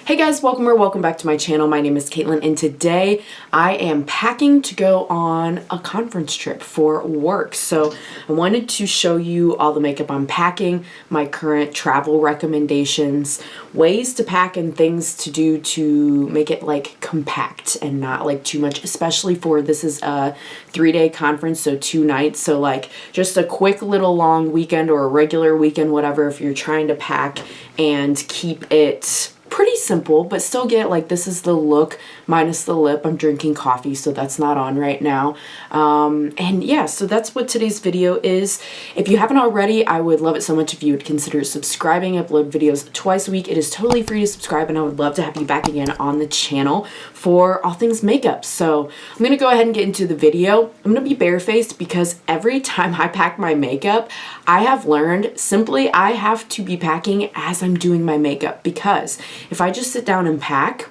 Hey guys, welcome back to my channel. My name is Caitlin and today I am packing to go on a conference trip for work. So I wanted to show you all the makeup I'm packing, my current travel recommendations, ways to pack and things to do to make it like compact and not like too much, especially for this is a 3-day conference, so 2 nights. So like just a quick little long weekend or a regular weekend, whatever, if you're trying to pack and keep it pretty simple, but still get like this is the look minus the lip. I'm drinking coffee, so that's not on right now. And yeah, so that's what today's video is. If you haven't already, I would love it so much if you would consider subscribing. I upload videos twice a week. It is totally free to subscribe, and I would love to have you back again on the channel for all things makeup. So I'm gonna go ahead and get into the video. I'm gonna be barefaced because every time I pack my makeup, I have learned simply I have to be packing as I'm doing my makeup, because if I just sit down and pack,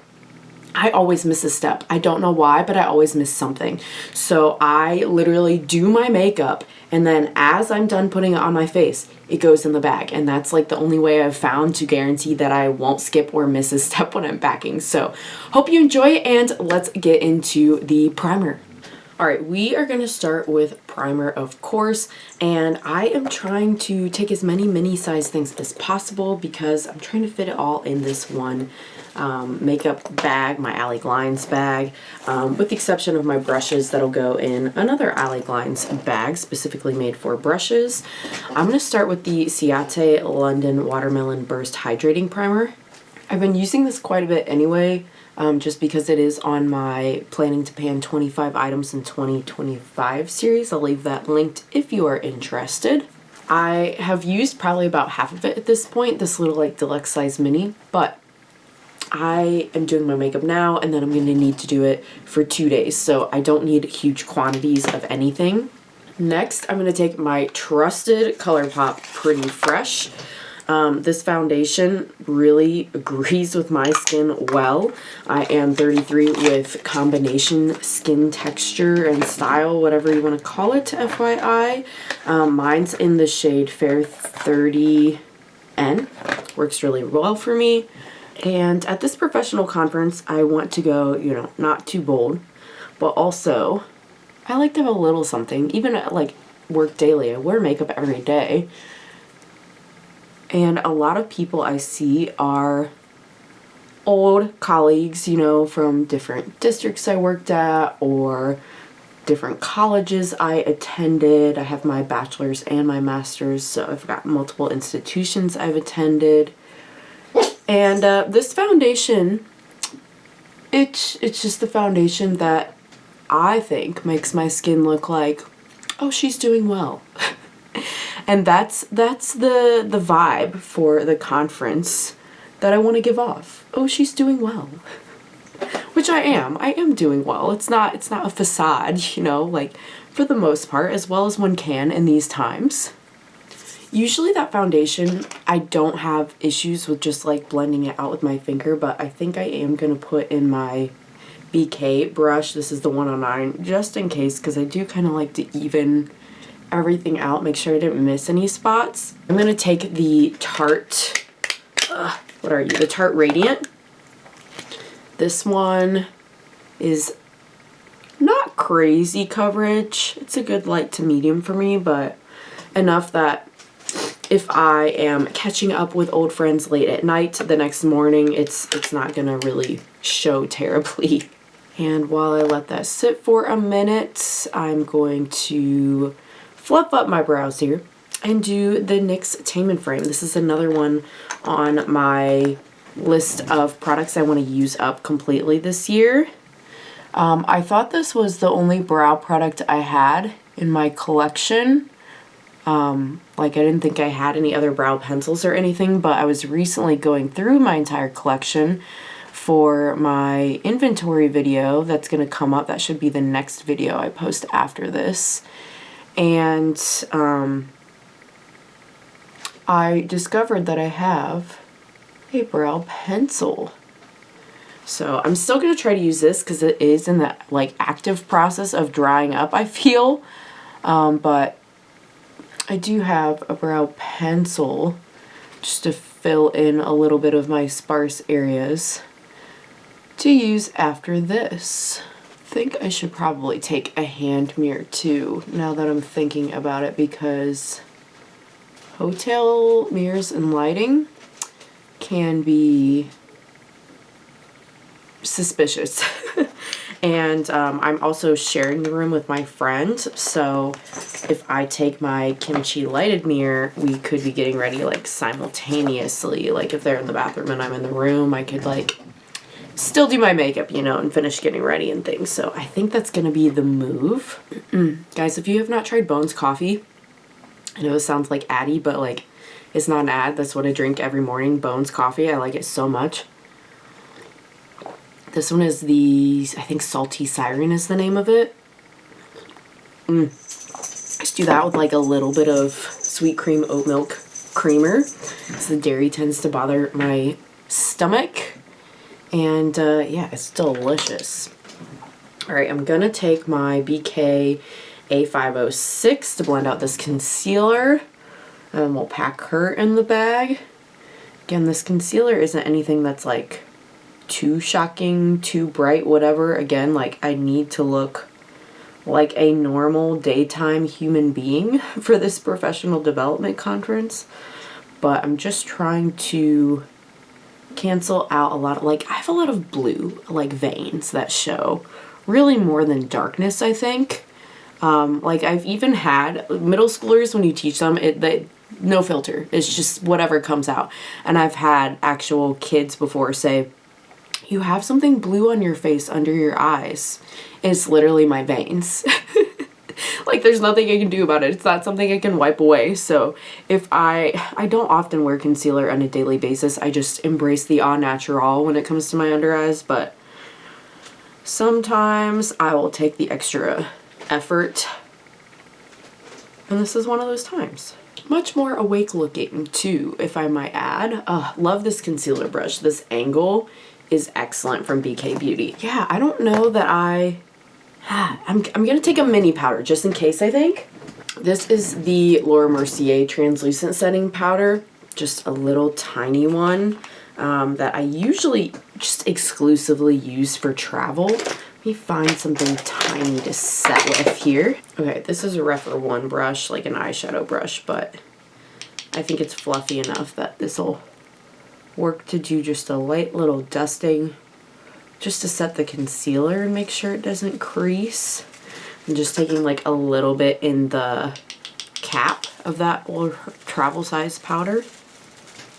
I always miss a step. I don't know why, but I always miss something. So I literally do my makeup, and then as I'm done putting it on my face, it goes in the bag. And that's like the only way I've found to guarantee that I won't skip or miss a step when I'm packing. So hope you enjoy, and let's get into the primer. Alright, we are going to start with primer, of course, and I am trying to take as many mini-size things as possible because I'm trying to fit it all in this one makeup bag, my KAITLYNF bag, with the exception of my brushes that'll go in another KAITLYNF bag specifically made for brushes. I'm going to start with the Ciate London Watermelon Burst Hydrating Primer. I've been using this quite a bit anyway, just because it is on my Planning to Pan 25 Items in 2025 series. I'll leave that linked if you are interested. I have used probably about half of it at this point, this little like deluxe size mini, but I am doing my makeup now and then I'm going to need to do it for 2 days, so I don't need huge quantities of anything. Next, I'm going to take my trusted ColourPop Pretty Fresh. This foundation really agrees with my skin well. I am 33 with combination skin texture and style, whatever you want to call it, FYI. Mine's in the shade Fair 30N. Works really well for me. And at this professional conference, I want to go, you know, not too bold, but also I like to have a little something. Even at like work daily, I wear makeup every day. And a lot of people I see are old colleagues, you know, from different districts I worked at or different colleges I attended. I have my bachelor's and my master's, so I've got multiple institutions I've attended. And this foundation, it's just the foundation that I think makes my skin look like, oh, she's doing well. And that's the vibe for the conference that I want to give off. Oh, she's doing well. Which I am. I am doing well. It's not a facade, you know, like for the most part, as well as one can in these times. Usually that foundation, I don't have issues with just like blending it out with my finger, but I think I am going to put in my BK brush. This is the 109, just in case, because I do kind of like to even everything out, make sure I didn't miss any spots. I'm going to take the Tarte, the Tarte Radiant. This one is not crazy coverage. It's a good light to medium for me, but enough that if I am catching up with old friends late at night, the next morning, it's not going to really show terribly. And while I let that sit for a minute, I'm going to fluff up my brows here and do the NYX Tame and Frame. This is another one on my list of products I want to use up completely this year. I thought this was the only brow product I had in my collection. Like I didn't think I had any other brow pencils or anything, but I was recently going through my entire collection for my inventory video that's going to come up. That should be the next video I post after this. And I discovered that I have a brow pencil. So I'm still going to try to use this because it is in the like active process of drying up, I feel. But I do have a brow pencil just to fill in a little bit of my sparse areas to use after this. I think I should probably take a hand mirror too, now that I'm thinking about it, because hotel mirrors and lighting can be suspicious. And I'm also sharing the room with my friend, so if I take my kimchi lighted mirror, we could be getting ready like simultaneously. Like if they're in the bathroom and I'm in the room, I could like still do my makeup, you know, and finish getting ready and things. So I think that's gonna be the move. Guys, if you have not tried Bones coffee, I know it sounds like addy, but like it's not an ad. That's what I drink every morning, Bones coffee. I like it so much. This one is the, I think Salty Siren is the name of it. Just do that with like a little bit of sweet cream oat milk creamer, because the dairy tends to bother my stomach. And yeah, it's delicious. All right, I'm gonna take my BK A506 to blend out this concealer, and we'll pack her in the bag. Again, this concealer isn't anything that's like too shocking, too bright, whatever. Again, like I need to look like a normal daytime human being for this professional development conference, but I'm just trying to cancel out a lot of, like, I have a lot of blue like veins that show, really more than darkness, I think. Like I've even had middle schoolers, when you teach them, no filter, it's just whatever comes out. And I've had actual kids before say, you have something blue on your face under your eyes. It's literally my veins. Like there's nothing I can do about it. It's not something I can wipe away. So if I don't often wear concealer on a daily basis. I just embrace the au naturel when it comes to my under eyes, but sometimes I will take the extra effort. And this is one of those times. Much more awake looking too, if I might add. Love this concealer brush. This angle is excellent from BK Beauty. Yeah, I don't know that I'm gonna take a mini powder just in case, I think. This is the Laura Mercier translucent setting powder, just a little tiny one that I usually just exclusively use for travel. Let me find something tiny to set with here. Okay, this is a Rephr 1 brush, like an eyeshadow brush, but I think it's fluffy enough that this'll work to do just a light little dusting, just to set the concealer and make sure it doesn't crease. I'm just taking like a little bit in the cap of that little travel size powder.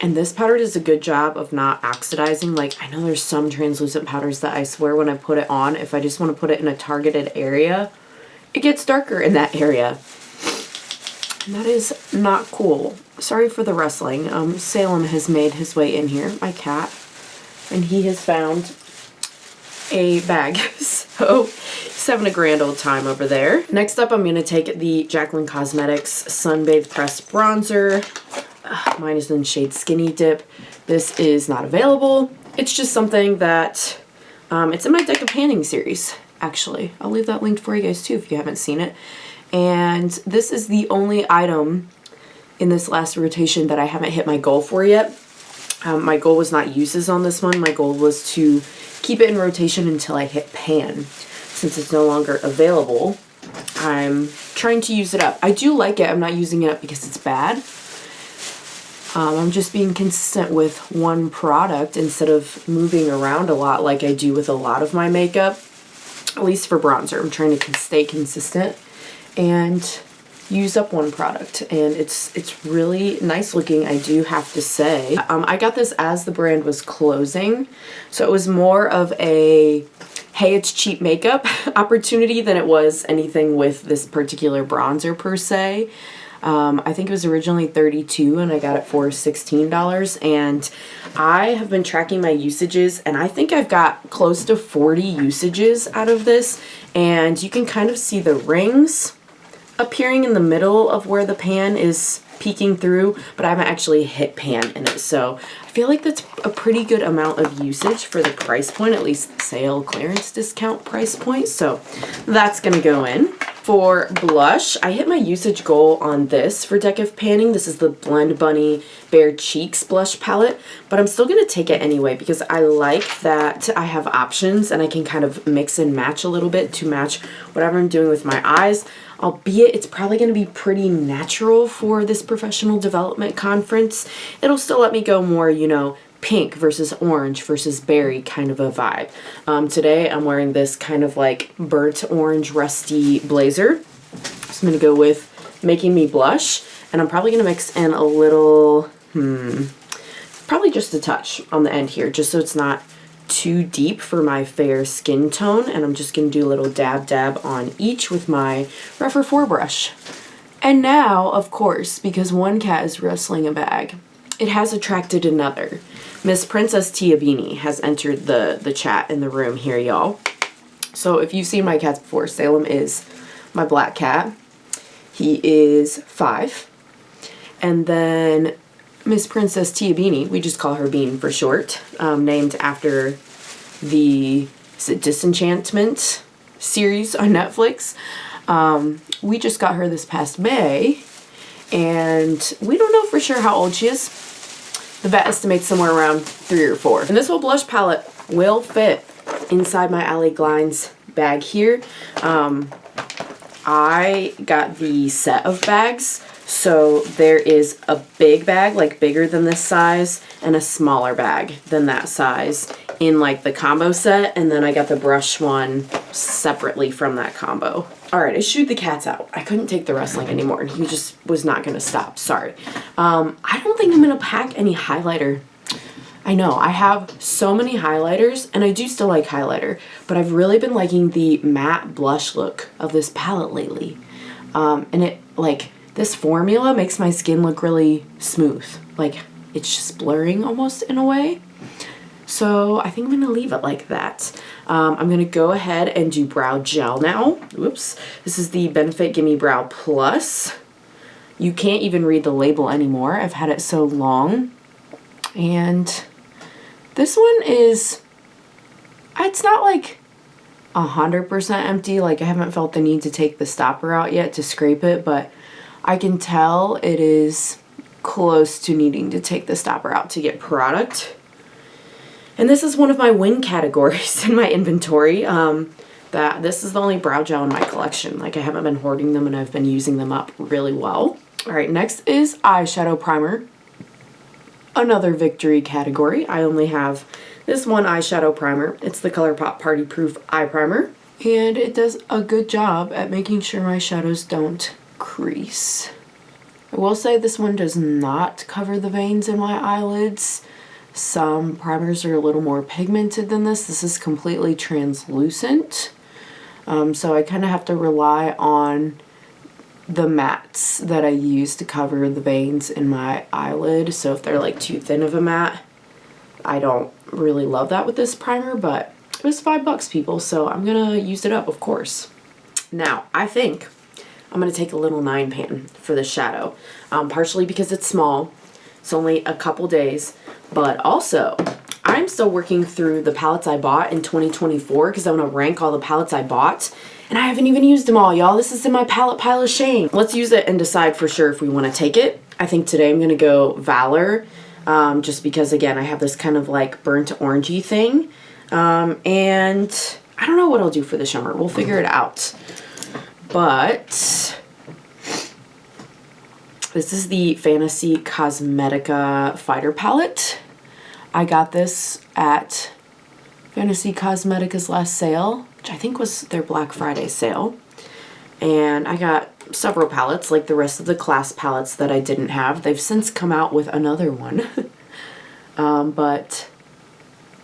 And this powder does a good job of not oxidizing. Like I know there's some translucent powders that I swear when I put it on, if I just want to put it in a targeted area, it gets darker in that area. And that is not cool. Sorry for the rustling. Salem has made his way in here, my cat, and he has found a bag. So he's having a grand old time over there. Next up, I'm going to take the Jaclyn Cosmetics Sunbathe Pressed Bronzer. Mine is in shade Skinny Dip. This is not available. It's just something that, it's in my Deck of Panning series, actually. I'll leave that linked for you guys too if you haven't seen it. And this is the only item in this last rotation that I haven't hit my goal for yet. My goal was not uses on this one. My goal was to keep it in rotation until I hit pan. Since it's no longer available, I'm trying to use it up. I do like it. I'm not using it up because it's bad. I'm just being consistent with one product instead of moving around a lot like I do with a lot of my makeup. At least for bronzer, I'm trying to stay consistent and use up one product, and it's really nice looking, I do have to say. I got this as the brand was closing, so it was more of a hey, it's cheap makeup opportunity than it was anything with this particular bronzer per se. I think it was originally $32 and I got it for $16, and I have been tracking my usages, and I think I've got close to 40 usages out of this, and you can kind of see the rings appearing in the middle of where the pan is peeking through, but I haven't actually hit pan in it. So I feel like that's a pretty good amount of usage for the price point, at least sale clearance discount price point. So that's gonna go in. For blush, I hit my usage goal on this for Decorative Panning. This is the Blend Bunny Bare Cheeks blush palette, but I'm still going to take it anyway because I like that I have options and I can kind of mix and match a little bit to match whatever I'm doing with my eyes, albeit it's probably going to be pretty natural for this professional development conference. It'll still let me go more, you know, pink versus orange versus berry kind of a vibe. Today I'm wearing this kind of like burnt orange rusty blazer. So I'm going to go with Making Me Blush, and I'm probably going to mix in a little, probably just a touch on the end here, just so it's not too deep for my fair skin tone, and I'm just going to do a little dab on each with my Rephr 4 brush. And now, of course, because one cat is wrestling a bag, it has attracted another. Miss Princess Tia Beanie has entered the chat in the room here, y'all. So if you've seen my cats before, Salem is my black cat. He is 5. And then Miss Princess Tia Beanie, we just call her Bean for short, named after the Disenchantment series on Netflix. We just got her this past May, and we don't know for sure how old she is. The vet estimates somewhere around 3 or 4. And this whole blush palette will fit inside my Ally Glines bag here. I got the set of bags. So there is a big bag, like bigger than this size, and a smaller bag than that size in like the combo set. And then I got the brush one separately from that combo. All right, I shooed the cats out. I couldn't take the wrestling anymore, and he just was not gonna stop, sorry. I don't think I'm gonna pack any highlighter. I know, I have so many highlighters, and I do still like highlighter, but I've really been liking the matte blush look of this palette lately. And it, like, this formula makes my skin look really smooth. Like, it's just blurring almost in a way. So I think I'm going to leave it like that. I'm going to go ahead and do brow gel now. Whoops. This is the Benefit Gimme Brow Plus. You can't even read the label anymore. I've had it so long. And this one is, it's not like 100% empty. Like, I haven't felt the need to take the stopper out yet to scrape it, but I can tell it is close to needing to take the stopper out to get product. And this is one of my win categories in my inventory. That this is the only brow gel in my collection. Like, I haven't been hoarding them, and I've been using them up really well. All right, next is eyeshadow primer. Another victory category. I only have this one eyeshadow primer. It's the ColourPop Party Proof Eye Primer. And it does a good job at making sure my shadows don't crease. I will say this one does not cover the veins in my eyelids. Some primers are a little more pigmented than this. This is completely translucent. So I kind of have to rely on the mattes that I use to cover the veins in my eyelid. So if they're like too thin of a matte, I don't really love that with this primer, but it was $5, people, so I'm gonna use it up, of course. Now, I think I'm gonna take a little 9-pan for the shadow, partially because it's small. It's only a couple days, but also I'm still working through the palettes I bought in 2024 because I want to rank all the palettes I bought, and I haven't even used them all, y'all. This is in my palette pile of shame. Let's use it and decide for sure if we want to take it. I think today I'm gonna go Valor, just because, again, I have this kind of like burnt orangey thing, and I don't know what I'll do for the shimmer. We'll figure it out. But this is the Fantasy Cosmetica Fighter Palette. I got this at Fantasy Cosmetica's last sale, which I think was their Black Friday sale. And I got several palettes, like the rest of the class palettes that I didn't have. They've since come out with another one. But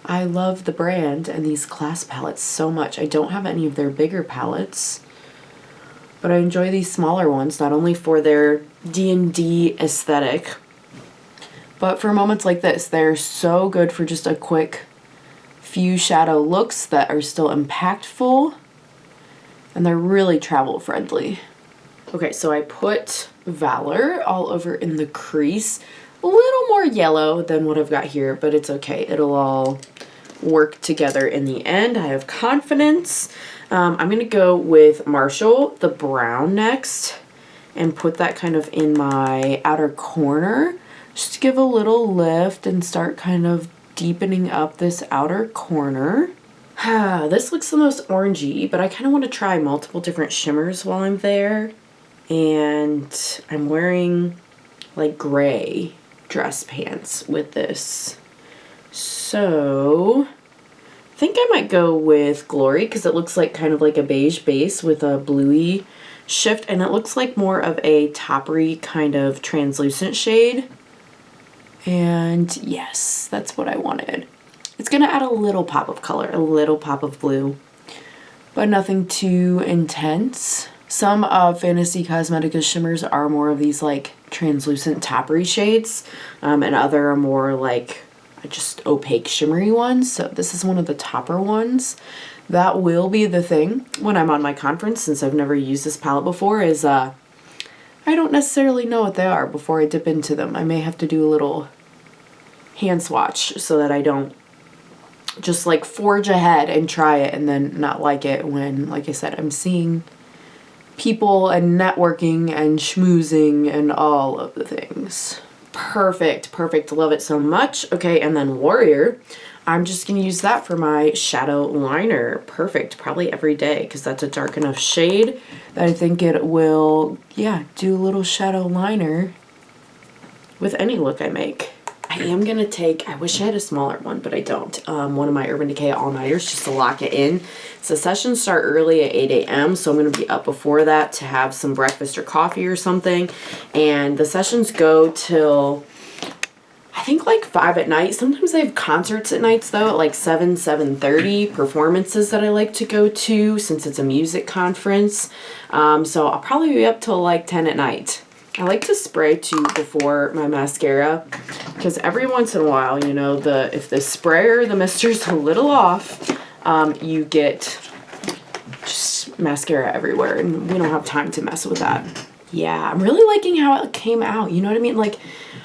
I love the brand and these class palettes so much. I don't have any of their bigger palettes, but I enjoy these smaller ones, not only for their D&D aesthetic, but for moments like this. They're so good for just a quick few shadow looks that are still impactful, and they're really travel friendly. Okay, so I put Valor all over in the crease. A little more yellow than what I've got here, but it's okay. It'll all work together in the end. I have confidence. I'm going to go with Marshall, the brown next, and put that kind of in my outer corner. Just to give a little lift and start kind of deepening up this outer corner. This looks the most orangey, but I kind of want to try multiple different shimmers while I'm there. And I'm wearing like gray dress pants with this. So I think I might go with Glory because it looks like kind of like a beige base with a bluey shift, and it looks like more of a toppery kind of translucent shade. And yes, that's what I wanted. It's gonna add a little pop of color, a little pop of blue, but nothing too intense. Some of Fantasy Cosmetics shimmers are more of these like translucent toppery shades, and other are more like just opaque shimmery ones. So this is one of the topper ones. That will be the thing when I'm on my conference, since I've never used this palette before, is I don't necessarily know what they are before I dip into them. I may have to do a little hand swatch so that I don't just like forge ahead and try it and then not like it when, like I said, I'm seeing people and networking and schmoozing and all of the things. Perfect, perfect. Love it so much. Okay, and then Warrior. I'm just going to use that for my shadow liner. Perfect. Probably every day because that's a dark enough shade that I think it will, yeah, do a little shadow liner with any look I make. I am going to take, I wish I had a smaller one, but I don't. One of my Urban Decay all-nighters just to lock it in. So sessions start early at 8 a.m. So I'm going to be up before that to have some breakfast or coffee or something. And the sessions go till, I think, like 5 at night. Sometimes they have concerts at nights though, at like 7:30, performances that I like to go to since it's a music conference. So I'll probably be up till like 10 at night. I like to spray too before my mascara because every once in a while, you know, if the sprayer, the mister's a little off, you get just mascara everywhere, and we don't have time to mess with that. Yeah, I'm really liking how it came out. You know what I mean? Like,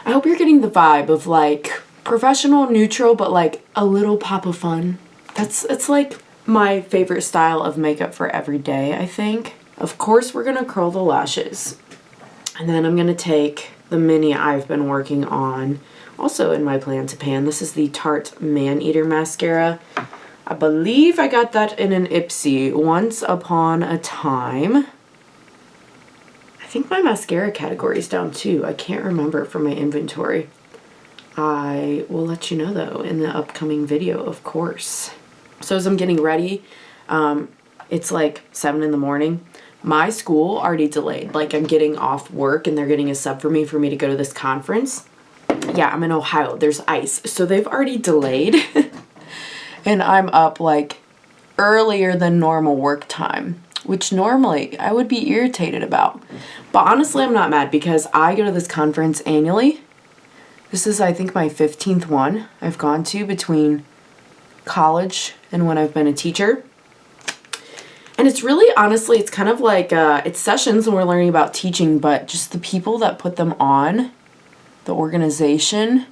I hope you're getting the vibe of like professional, neutral, but like a little pop of fun. It's like my favorite style of makeup for every day, I think. Of course, we're gonna curl the lashes. And then I'm gonna take the mini I've been working on, also in my Plan to Pan. This is the Tarte Man-Eater Mascara. I believe I got that in an Ipsy once upon a time. I think my mascara category is down too. I can't remember from my inventory. I will let you know though in the upcoming video, of course. So as I'm getting ready, it's like 7 in the morning. My school already delayed. Like, I'm getting off work and they're getting a sub for me to go to this conference. Yeah, I'm in Ohio. There's ice. So they've already delayed. And I'm up like earlier than normal work time, which normally I would be irritated about. But honestly, I'm not mad because I go to this conference annually. This is, I think, my 15th one I've gone to between college and when I've been a teacher. And it's really, honestly, it's kind of like, it's sessions and we're learning about teaching, but just the people that put them on, the organization,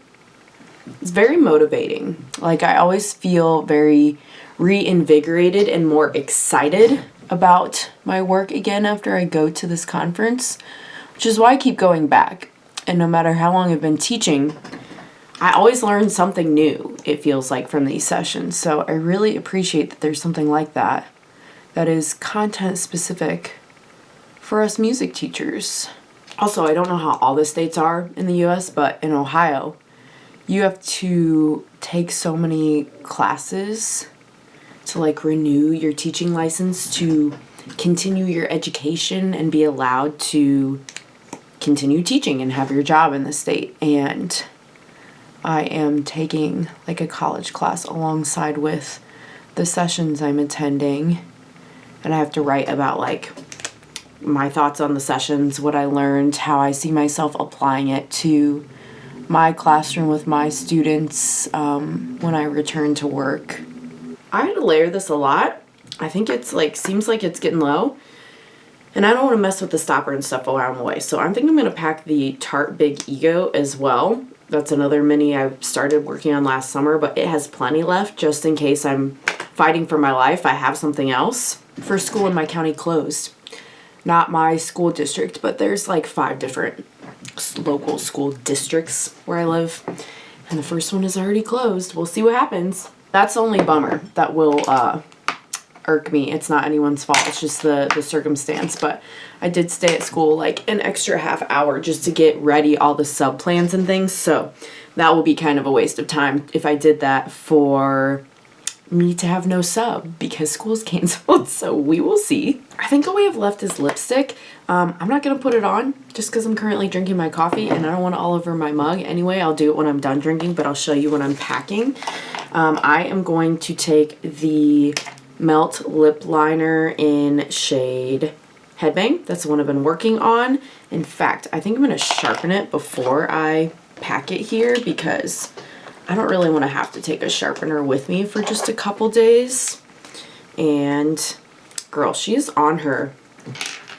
it's very motivating. Like, I always feel very reinvigorated and more excited about my work again after I go to this conference, which is why I keep going back. And no matter how long I've been teaching, I always learn something new, it feels like, from these sessions. So I really appreciate that there's something like that that is content specific for us music teachers. Also, I don't know how all the states are in the US, but in Ohio, you have to take so many classes to like renew your teaching license to continue your education and be allowed to continue teaching and have your job in the state. And I am taking like a college class alongside with the sessions I'm attending. And I have to write about like my thoughts on the sessions, what I learned, how I see myself applying it to my classroom with my students when I return to work. I had to layer this a lot. I think it's like, seems like it's getting low. And I don't want to mess with the stopper and stuff while I'm away. So I'm thinking I'm going to pack the Tarte Big Ego as well. That's another mini I started working on last summer, but it has plenty left just in case I'm fighting for my life. I have something else. First school in my county closed. Not my school district, but there's like 5 different local school districts where I live. And the first one is already closed. We'll see what happens. That's the only bummer that will irk me. It's not anyone's fault. It's just the circumstance. But I did stay at school like an extra half hour just to get ready all the sub plans and things. So that will be kind of a waste of time if I did that for me to have no sub because school's canceled. So we will see. I think all we have left is lipstick. I'm not going to put it on just because I'm currently drinking my coffee and I don't want it all over my mug. Anyway, I'll do it when I'm done drinking, but I'll show you when I'm packing. I am going to take the Melt Lip Liner in shade Headbang. That's the one I've been working on. In fact, I think I'm going to sharpen it before I pack it here because I don't really want to have to take a sharpener with me for just a couple days. And girl, she is on her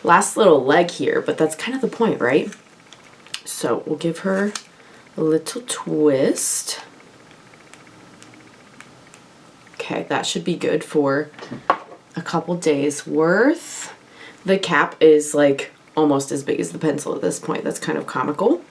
last little leg here, but that's kind of the point, right? So we'll give her a little twist. Okay, that should be good for a couple days worth. The cap is like almost as big as the pencil at this point. That's kind of comical.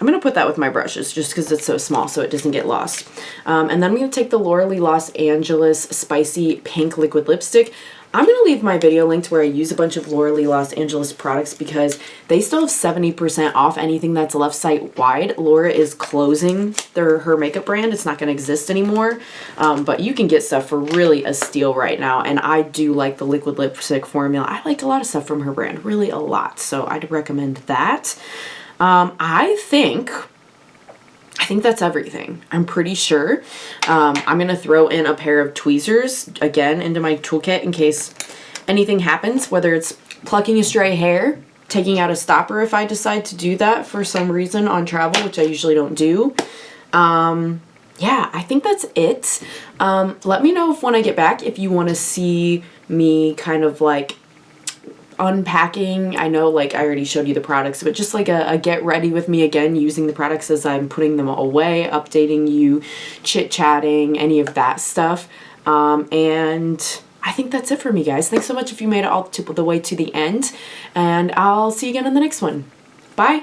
I'm going to put that with my brushes just because it's so small so it doesn't get lost. And then I'm going to take the Laura Lee Los Angeles Spicy Pink Liquid Lipstick. I'm going to leave my video linked where I use a bunch of Laura Lee Los Angeles products because they still have 70% off anything that's left site wide. Laura is closing her makeup brand. It's not going to exist anymore. But you can get stuff for really a steal right now. And I do like the liquid lipstick formula. I like a lot of stuff from her brand, really a lot. So I'd recommend that. I think that's everything. I'm pretty sure. I'm going to throw in a pair of tweezers again into my toolkit in case anything happens, whether it's plucking a stray hair, taking out a stopper if I decide to do that for some reason on travel, which I usually don't do. Yeah, I think that's it. Let me know if when I get back, if you want to see me kind of like unpacking. I know like I already showed you the products, but just like a get ready with me again using the products as I'm putting them away, updating you, chit-chatting, any of that stuff. And I think that's it for me, guys. Thanks so much if you made it all the way to the end, and I'll see you again in the next one. Bye!